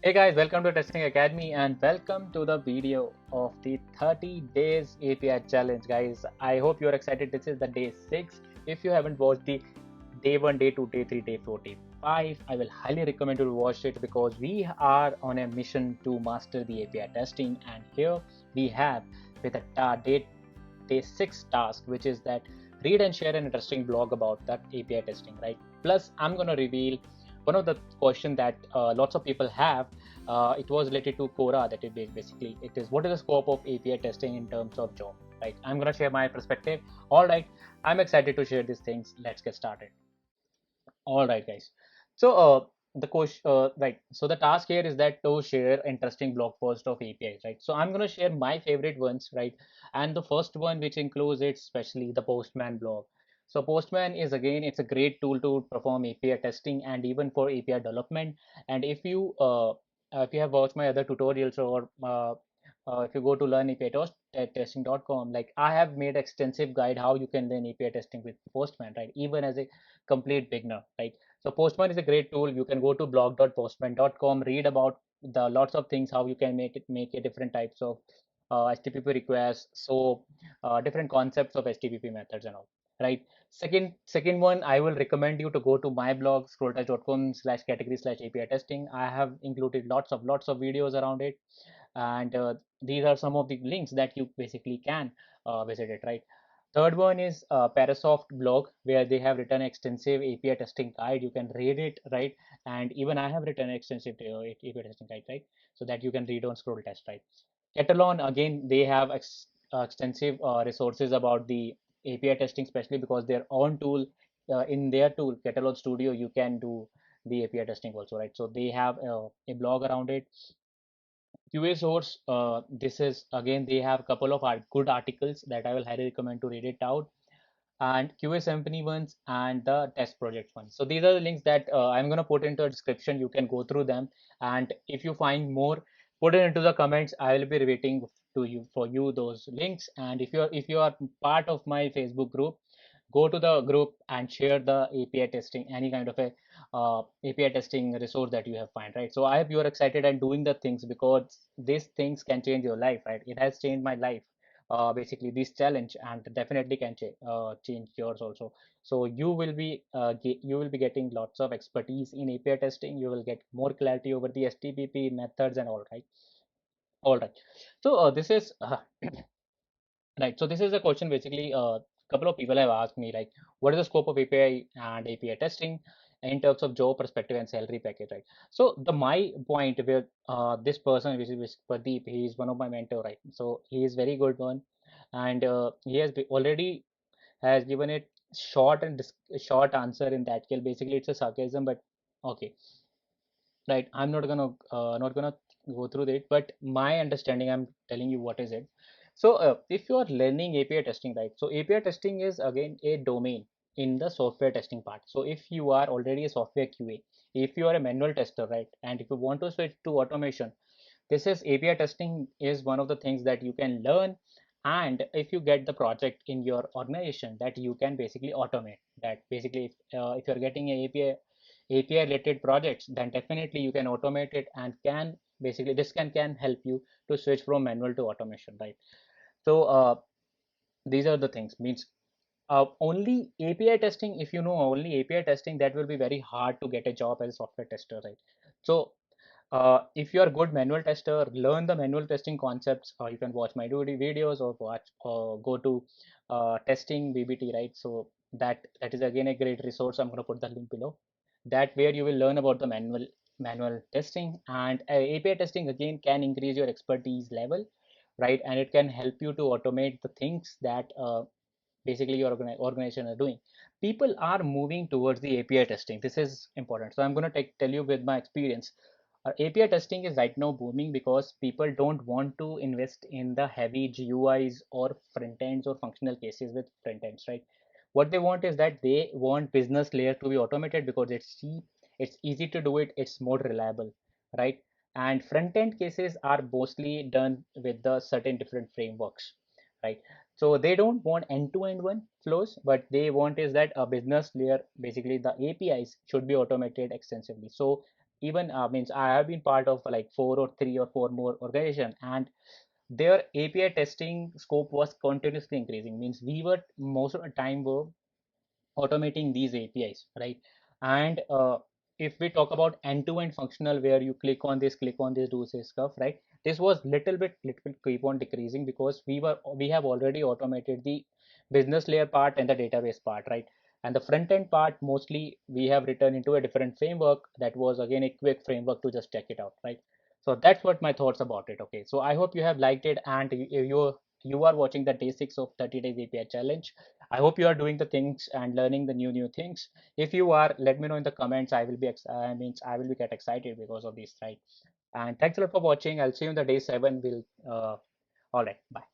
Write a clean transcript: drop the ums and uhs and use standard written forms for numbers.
Hey guys, welcome to Testing Academy and welcome to the video of the 30 days API challenge. Guys, I hope you're excited. This is the day 6. If you haven't watched the day 1, day 2, day 3, day 4, day 5, I will highly recommend you to watch it because we are on a mission to master the API testing. And here we have with a day 6 task, which is that read and share an interesting blog about that API testing, right? Plus, I'm going to reveal one of the question that lots of people have. It was related to Quora. That it basically it is what is the scope of API testing in terms of job, right? I'm going to share my perspective. All right, I'm excited to share these things. Let's get started. All right, guys. So, the question, right. So the task here is that to share interesting blog post of APIs, right? So I'm gonna share my favorite ones, right? And the first one, which includes it, especially the Postman blog. So Postman is again, it's a great tool to perform API testing and even for API development. And if you have watched my other tutorials or if you go to learn API testing.com, like I have made extensive guide how you can learn API testing with Postman, right? Even as a complete beginner, right? So Postman is a great tool. You can go to blog.postman.com, read about the lots of things, how you can make a different types of HTTP requests, so different concepts of HTTP methods and all, right? Second one, I will recommend you to go to my blog, scrolltouch.com/category/API testing. I have included lots of videos around it, and these are some of the links that you basically can visit it, right? Third one is Parasoft blog, where they have written extensive API testing guide. You can read it, right? And even I have written extensive API testing guide, right? So that you can read on Scroll Test, right? Catalon, again, they have extensive resources about the API testing, especially because their own tool, in their tool, Catalog Studio, you can do the API testing also, right? So they have a blog around it. QA source, this is again, they have a couple of good articles that I will highly recommend to read it out, and QA Symphony ones and the test project ones. So these are the links that I'm going to put into the description. You can go through them, and if you find more, put it into the comments. I will be waiting to you for you those links. And if you are part of my Facebook group, go to the group and share the API testing, any kind of a API testing resource that you have find, right? So I hope you are excited and doing the things because these things can change your life, right? It has changed my life, basically this challenge, and definitely can change yours also. So you will be getting lots of expertise in API testing. You will get more clarity over the HTTP methods and all, right? All right. So this is right. So this is a question basically. A couple of people have asked me like, what is the scope of API and API testing in terms of job perspective and salary package, right? So the my point where this person, which is Pradeep, he is one of my mentor, right? So he is very good one, and he has already has given it short and short answer in that case. Basically, it's a sarcasm, but okay, right. I'm not gonna go through it, but my understanding, I'm telling you what is it. So if you are learning API testing, right? So API testing is again a domain in the software testing part. So if you are already a software QA, if you are a manual tester, right, and if you want to switch to automation, this is API testing is one of the things that you can learn. And if you get the project in your organization, that you can basically automate that. Basically, if you're getting a API related projects, then definitely you can automate it, and can basically this can help you to switch from manual to automation, right? So these are the things. Means only API testing, if you know only API testing, that will be very hard to get a job as a software tester, right? So if you are a good manual tester, learn the manual testing concepts. You can watch my videos or watch or go to testing BBT, right? So that is again a great resource. I'm going to put the link below. That where you will learn about the manual testing, and API testing again can increase your expertise level, right? And it can help you to automate the things that basically your organization are doing. People are moving towards the API testing. This is important. So I'm going to tell you with my experience. API testing is right now booming because people don't want to invest in the heavy GUIs or front ends or functional cases with front ends, right? What they want is that they want business layer to be automated because it's cheap, it's easy to do it, it's more reliable, right? And front end cases are mostly done with the certain different frameworks, right? So they don't want end-to-end one flows, but they want is that a business layer, basically the APIs should be automated extensively. So even means I have been part of like four or three or four more organization, and their API testing scope was continuously increasing. Means we were most of the time were automating these APIs, right? And if we talk about end-to-end functional, where you click on this, do this stuff, right? This was little bit keep on decreasing because we have already automated the business layer part and the database part, right? And the front end part mostly we have written into a different framework that was again a quick framework to just check it out, right? So that's what my thoughts about it. Okay, so I hope you have liked it, and you are watching the day 6 of 30 days API challenge. I hope you are doing the things and learning the new things. If you are, let me know in the comments. I will be I will be get excited because of this, right? And thanks a lot for watching. I'll see you in the day 7. We'll all right. Bye.